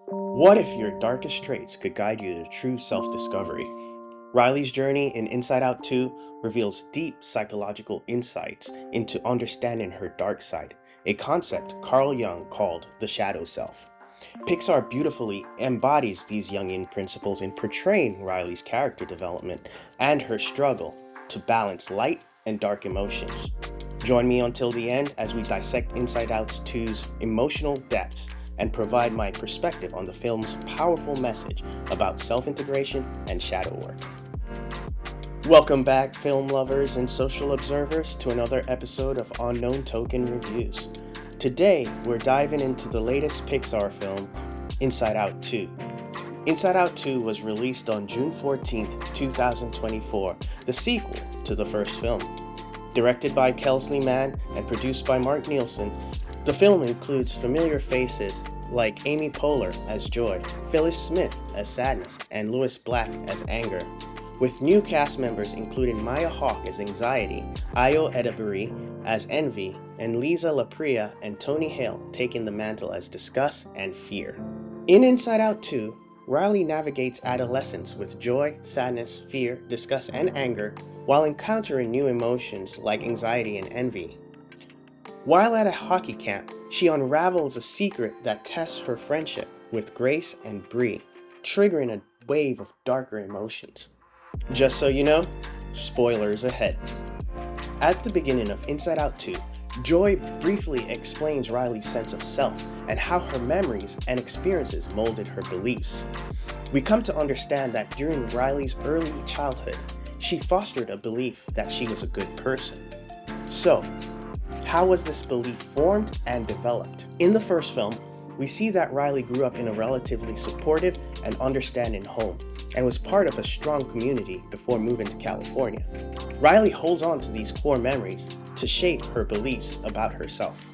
What if your darkest traits could guide you to true self discovery? Riley's journey in Inside Out 2 reveals deep psychological insights into understanding her dark side, a concept Carl Jung called the shadow self. Pixar beautifully embodies these Jungian principles in portraying Riley's character development and her struggle to balance light and dark emotions. Join me until the end as we dissect Inside Out 2's emotional depths and provide my perspective on the film's powerful message about self-integration and shadow work. Welcome back, film lovers and social observers, to another episode of Unknown Token Reviews. Today, we're diving into the latest Pixar film, Inside Out 2. Inside Out 2 was released on June 14, 2024, the sequel to the first film. Directed by Kelsey Mann and produced by Mark Nielsen, the film includes familiar faces like Amy Poehler as Joy, Phyllis Smith as Sadness, and Louis Black as Anger, with new cast members including Maya Hawke as Anxiety, Ayo Edebiri as Envy, and Lisa Lapria and Tony Hale taking the mantle as Disgust and Fear. In Inside Out 2, Riley navigates adolescence with joy, sadness, fear, disgust, and anger while encountering new emotions like anxiety and envy. While at a hockey camp, she unravels a secret that tests her friendship with Grace and Bree, triggering a wave of darker emotions. Just so you know, spoilers ahead. At the beginning of Inside Out 2, Joy briefly explains Riley's sense of self and how her memories and experiences molded her beliefs. We come to understand that during Riley's early childhood, she fostered a belief that she was a good person. So, how was this belief formed and developed? In the first film, we see that Riley grew up in a relatively supportive and understanding home and was part of a strong community before moving to California. Riley holds on to these core memories to shape her beliefs about herself.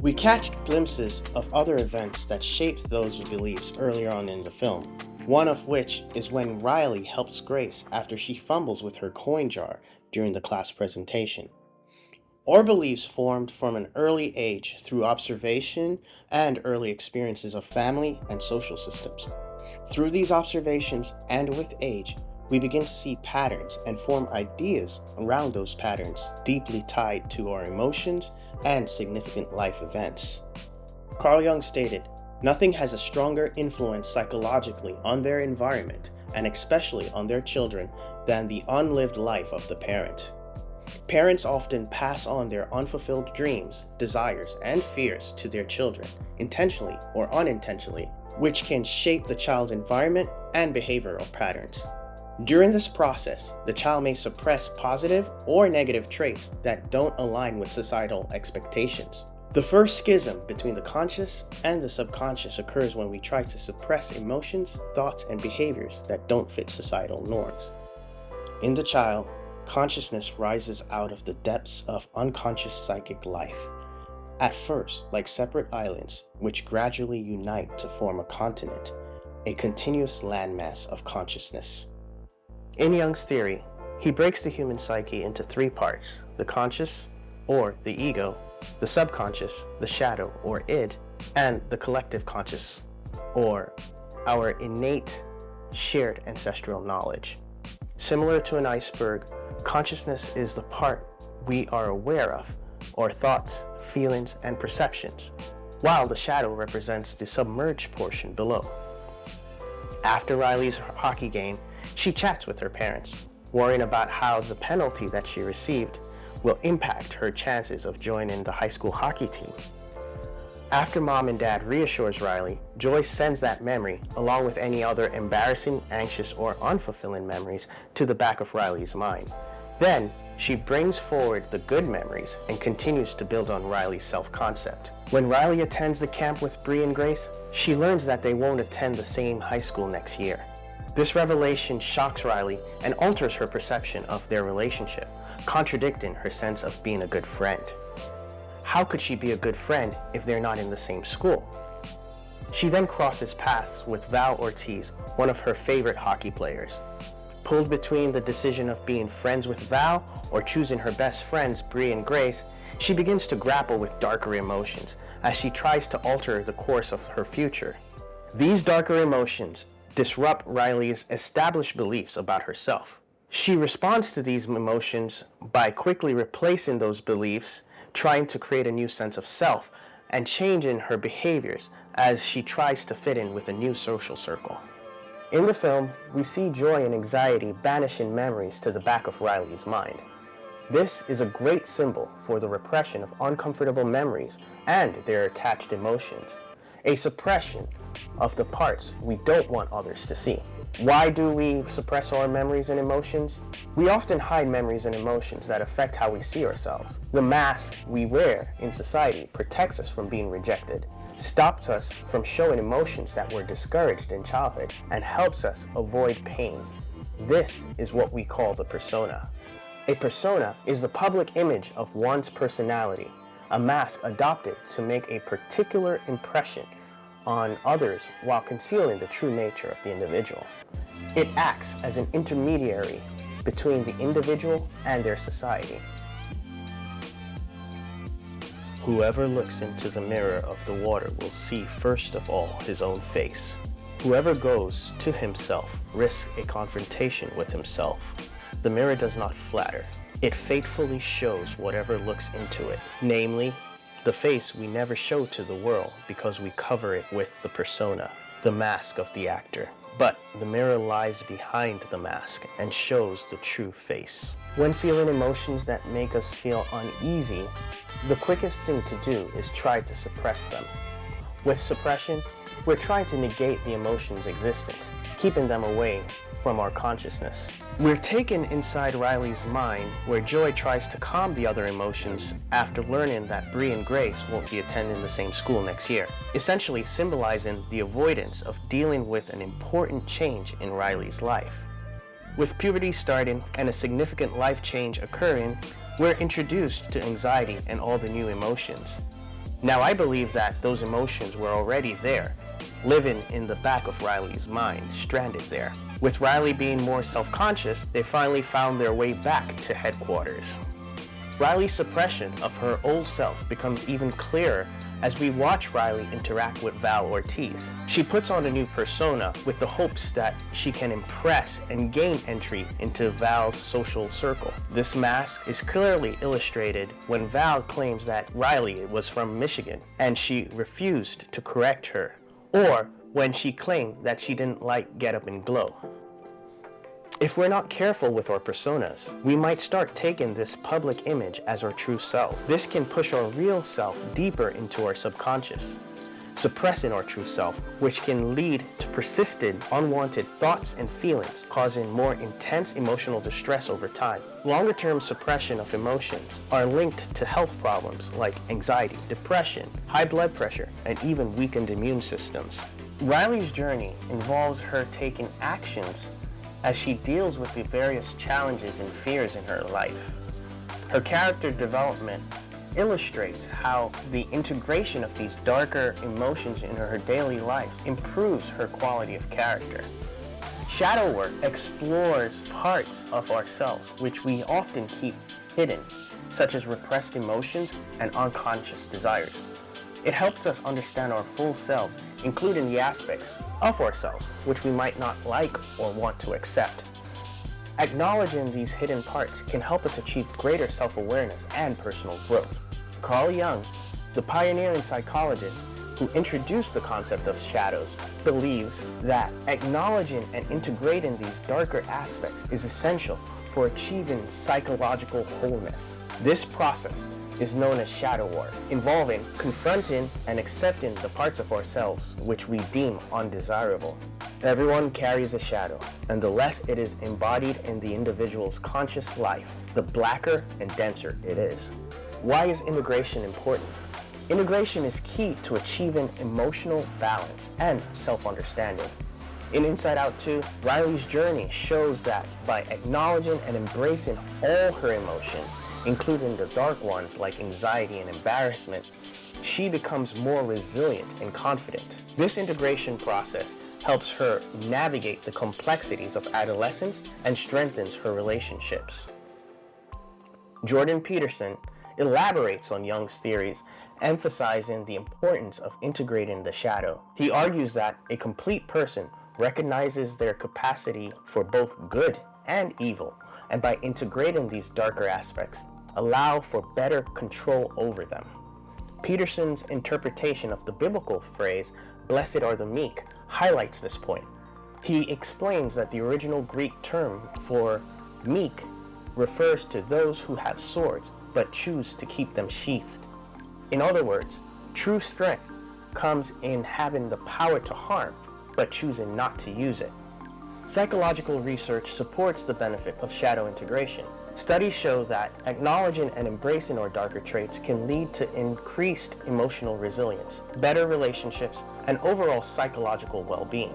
We catch glimpses of other events that shaped those beliefs earlier on in the film, one of which is when Riley helps Grace after she fumbles with her coin jar during the class presentation. Our beliefs formed from an early age through observation and early experiences of family and social systems. Through these observations and with age, we begin to see patterns and form ideas around those patterns deeply tied to our emotions and significant life events. Carl Jung stated, "Nothing has a stronger influence psychologically on their environment, and especially on their children, than the unlived life of the parent." Parents often pass on their unfulfilled dreams, desires, and fears to their children, intentionally or unintentionally, which can shape the child's environment and behavioral patterns. During this process, the child may suppress positive or negative traits that don't align with societal expectations. The first schism between the conscious and the subconscious occurs when we try to suppress emotions, thoughts, and behaviors that don't fit societal norms. In the child, consciousness rises out of the depths of unconscious psychic life, at first like separate islands, which gradually unite to form a continent, a continuous landmass of consciousness. In Jung's theory, he breaks the human psyche into three parts: the conscious, or the ego, the subconscious, the shadow, or id, and the collective conscious, or our innate, shared ancestral knowledge. Similar to an iceberg, consciousness is the part we are aware of, our thoughts, feelings, and perceptions, while the shadow represents the submerged portion below. After Riley's hockey game, she chats with her parents, worrying about how the penalty that she received will impact her chances of joining the high school hockey team. After Mom and Dad reassures Riley, Joy sends that memory, along with any other embarrassing, anxious, or unfulfilling memories, to the back of Riley's mind. Then, she brings forward the good memories and continues to build on Riley's self-concept. When Riley attends the camp with Bree and Grace, she learns that they won't attend the same high school next year. This revelation shocks Riley and alters her perception of their relationship, contradicting her sense of being a good friend. How could she be a good friend if they're not in the same school? She then crosses paths with Val Ortiz, one of her favorite hockey players. Pulled between the decision of being friends with Val or choosing her best friends, Bree and Grace, she begins to grapple with darker emotions as she tries to alter the course of her future. These darker emotions disrupt Riley's established beliefs about herself. She responds to these emotions by quickly replacing those beliefs, trying to create a new sense of self, and changing her behaviors as she tries to fit in with a new social circle. In the film, we see joy and anxiety banishing memories to the back of Riley's mind. This is a great symbol for the repression of uncomfortable memories and their attached emotions, a suppression of the parts we don't want others to see. Why do we suppress our memories and emotions? We often hide memories and emotions that affect how we see ourselves. The mask we wear in society protects us from being rejected, stops us from showing emotions that were discouraged in childhood, and helps us avoid pain. This is what we call the persona. A persona is the public image of one's personality, a mask adopted to make a particular impression on others while concealing the true nature of the individual. It acts as an intermediary between the individual and their society. Whoever looks into the mirror of the water will see first of all his own face. Whoever goes to himself risks a confrontation with himself. The mirror does not flatter. It faithfully shows whatever looks into it, namely, the face we never show to the world because we cover it with the persona, the mask of the actor. But the mirror lies behind the mask and shows the true face. When feeling emotions that make us feel uneasy, the quickest thing to do is try to suppress them. With suppression, we're trying to negate the emotion's existence, keeping them away from our consciousness. We're taken inside Riley's mind, where Joy tries to calm the other emotions after learning that Bree and Grace won't be attending the same school next year, essentially symbolizing the avoidance of dealing with an important change in Riley's life. With puberty starting and a significant life change occurring, we're introduced to anxiety and all the new emotions. Now, I believe that those emotions were already there, living in the back of Riley's mind, stranded there. With Riley being more self-conscious, they finally found their way back to headquarters. Riley's suppression of her old self becomes even clearer as we watch Riley interact with Val Ortiz. She puts on a new persona with the hopes that she can impress and gain entry into Val's social circle. This mask is clearly illustrated when Val claims that Riley was from Michigan and she refused to correct her, or when she claimed that she didn't like Get Up and Glow. If we're not careful with our personas, we might start taking this public image as our true self. This can push our real self deeper into our subconscious, suppressing our true self, which can lead to persistent, unwanted thoughts and feelings, causing more intense emotional distress over time. Longer-term suppression of emotions are linked to health problems like anxiety, depression, high blood pressure, and even weakened immune systems. Riley's journey involves her taking actions as she deals with the various challenges and fears in her life. Her character development illustrates how the integration of these darker emotions in her daily life improves her quality of character. Shadow work explores parts of ourselves which we often keep hidden, such as repressed emotions and unconscious desires. It helps us understand our full selves, including the aspects of ourselves which we might not like or want to accept. Acknowledging these hidden parts can help us achieve greater self-awareness and personal growth. Carl Jung, the pioneering psychologist who introduced the concept of shadows, believes that acknowledging and integrating these darker aspects is essential for achieving psychological wholeness. This process is known as shadow work, involving confronting and accepting the parts of ourselves which we deem undesirable. Everyone carries a shadow, and the less it is embodied in the individual's conscious life, the blacker and denser it is. Why is integration important? Integration is key to achieving emotional balance and self-understanding. In Inside Out 2, Riley's journey shows that by acknowledging and embracing all her emotions, including the dark ones like anxiety and embarrassment, she becomes more resilient and confident. This integration process helps her navigate the complexities of adolescence and strengthens her relationships. Jordan Peterson elaborates on Jung's theories emphasizing the importance of integrating the shadow. He argues that a complete person recognizes their capacity for both good and evil, and by integrating these darker aspects, allow for better control over them. Peterson's interpretation of the biblical phrase, "Blessed are the meek," highlights this point. He explains that the original Greek term for meek refers to those who have swords but choose to keep them sheathed. In other words, true strength comes in having the power to harm but choosing not to use it. Psychological research supports the benefit of shadow integration. Studies show that acknowledging and embracing our darker traits can lead to increased emotional resilience, better relationships, and overall psychological well-being.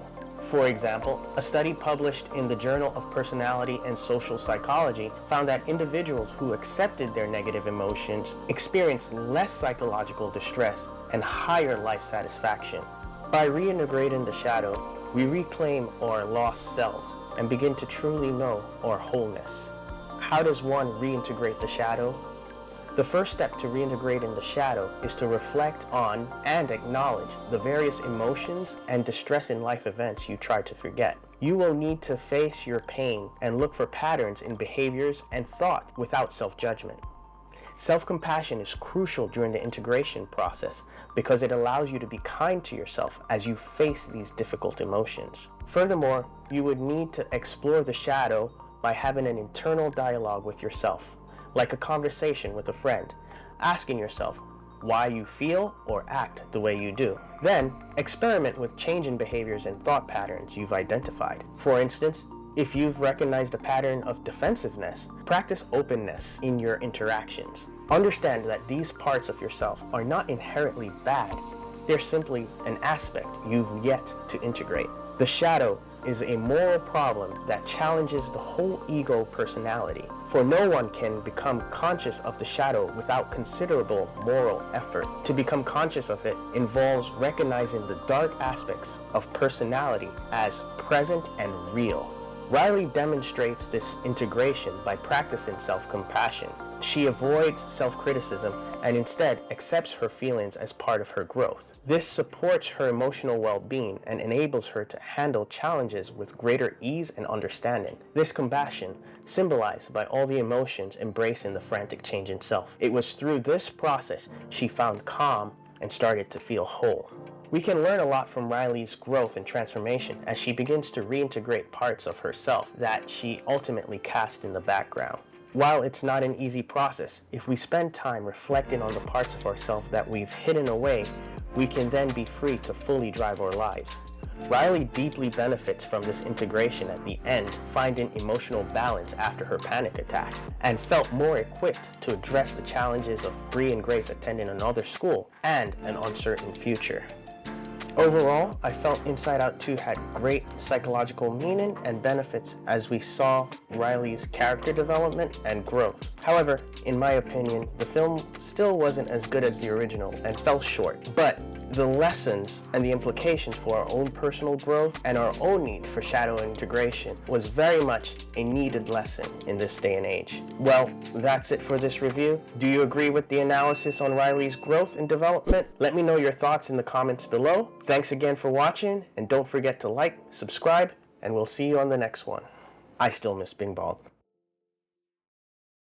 For example, a study published in the Journal of Personality and Social Psychology found that individuals who accepted their negative emotions experienced less psychological distress and higher life satisfaction. By reintegrating the shadow, we reclaim our lost selves and begin to truly know our wholeness. How does one reintegrate the shadow? The first step to reintegrating the shadow is to reflect on and acknowledge the various emotions and distressing life events you try to forget. You will need to face your pain and look for patterns in behaviors and thought without self-judgment. Self-compassion is crucial during the integration process because it allows you to be kind to yourself as you face these difficult emotions. Furthermore, you would need to explore the shadow by having an internal dialogue with yourself, like a conversation with a friend, asking yourself why you feel or act the way you do. Then, experiment with changing behaviors and thought patterns you've identified. For instance, if you've recognized a pattern of defensiveness, practice openness in your interactions. Understand that these parts of yourself are not inherently bad. They're simply an aspect you've yet to integrate. The shadow is a moral problem that challenges the whole ego personality, for no one can become conscious of the shadow without considerable moral effort. To become conscious of it involves recognizing the dark aspects of personality as present and real. Riley demonstrates this integration by practicing self-compassion. She avoids self-criticism and instead accepts her feelings as part of her growth. This supports her emotional well-being and enables her to handle challenges with greater ease and understanding. This compassion, symbolized by all the emotions embracing the frantic change in self. It was through this process she found calm and started to feel whole. We can learn a lot from Riley's growth and transformation as she begins to reintegrate parts of herself that she ultimately cast in the background. While it's not an easy process, if we spend time reflecting on the parts of ourselves that we've hidden away, we can then be free to fully drive our lives. Riley deeply benefits from this integration at the end, finding emotional balance after her panic attack, and felt more equipped to address the challenges of Bree and Grace attending another school and an uncertain future. Overall, I felt Inside Out 2 had great psychological meaning and benefits as we saw Riley's character development and growth. However, in my opinion, the film still wasn't as good as the original and fell short. But the lessons and the implications for our own personal growth and our own need for shadow integration was very much a needed lesson in this day and age. Well, that's it for this review. Do you agree with the analysis on Riley's growth and development? Let me know your thoughts in the comments below. Thanks again for watching, and don't forget to like, subscribe, and we'll see you on the next one. I still miss being bald.